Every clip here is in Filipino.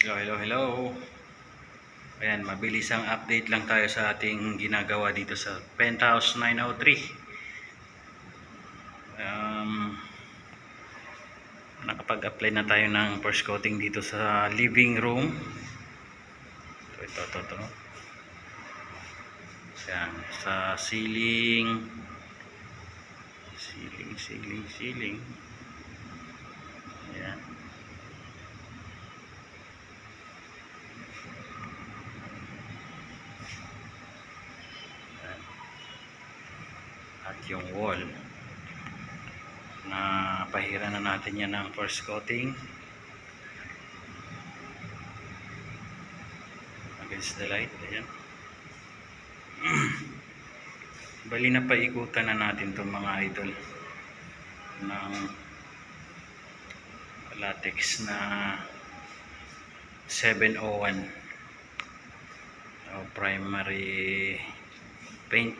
Hello. Ayan, mabilis ang update lang tayo sa ating ginagawa dito sa Penthouse 903. Nakapag-apply na tayo ng first coating dito sa living room. Ito. Ayan, sa ceiling. Ayan. At yung wall na pahiran na natin yan ng first coating against the light. Ayan. Bali na paikutan na natin itong mga idol ng latex na 701 o primary paint.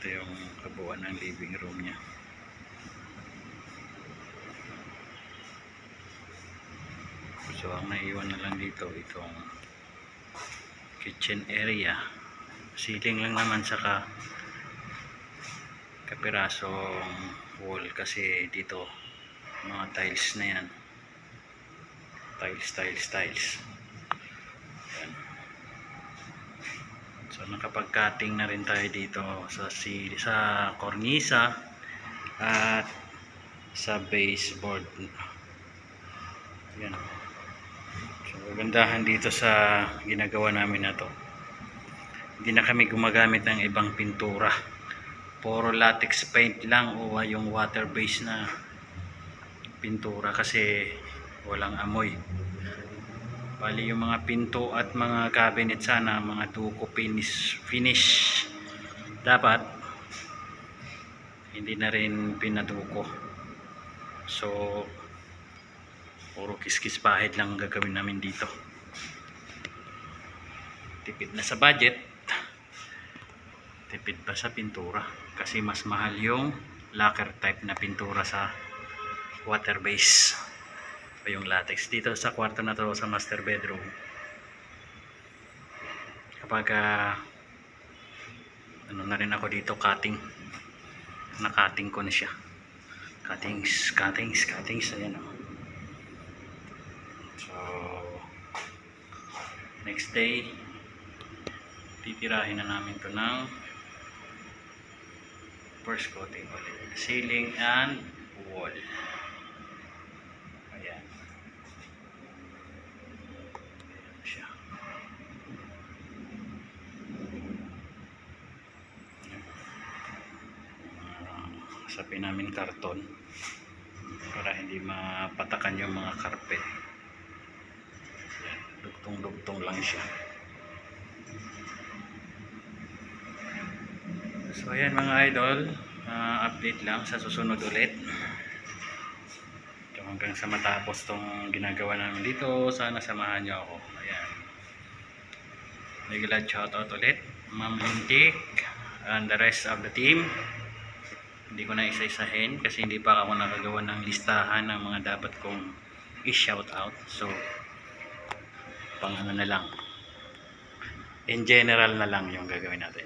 Ito yung kabuuan ng living room niya. So ang naiwan na lang dito itong kitchen area, ceiling lang naman, saka kapirasong wall kasi dito mga tiles na yan, tiles. Ayan. So nakapag-cutting na rin tayo dito sa cornisa at sa baseboard. Ayan. So kagandahan dito sa ginagawa namin na to, hindi na kami gumagamit ng ibang pintura, puro latex paint lang o yung water based na pintura kasi walang amoy. Bali yung mga pinto at mga cabinet sana mga duko finish dapat, hindi na rin pinaduko. So puro kiskis pahid lang gagawin namin dito. Tipid na sa budget, tipid pa sa pintura kasi mas mahal yung lacquer type na pintura sa water base o yung latex. Dito sa kwarto na to, sa master bedroom, kapag ano na rin ako dito, na-cutting ko na siya, cuttings. Ayan o. So next day titirahin na namin to ng first coating ulit, ceiling and wall. Ayan siya. Sapin namin karton para hindi mapatakan yung mga carpet. Dugtong lang siya. So ayan mga idol, update lang sa susunod ulit. So, hanggang sa matapos tong ginagawa namin dito, sana samahan nyo ako. Ayan, regular shoutout ulit Ma'am Lintik and the rest of the team. Hindi ko na isa-isahin kasi hindi pa ako nakagawa ng listahan ng mga dapat kong i-shoutout. So pang ano na lang, in general na lang yung gagawin natin.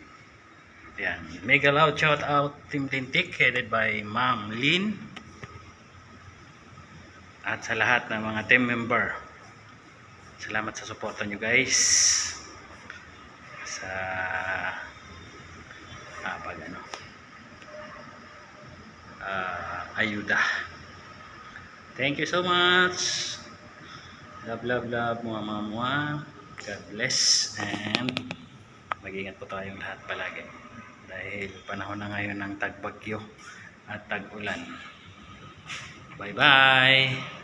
Ayan, mega loud shout out Team Lintik headed by Ma'am Lynn at sa lahat ng mga team member. Salamat sa suporta nyo guys sa ayuda. Thank you so much. Love mga. God bless and mag-ingat po tayong lahat palagi dahil panahon na ngayon ng tagbagyo at tag-ulan. Bye bye.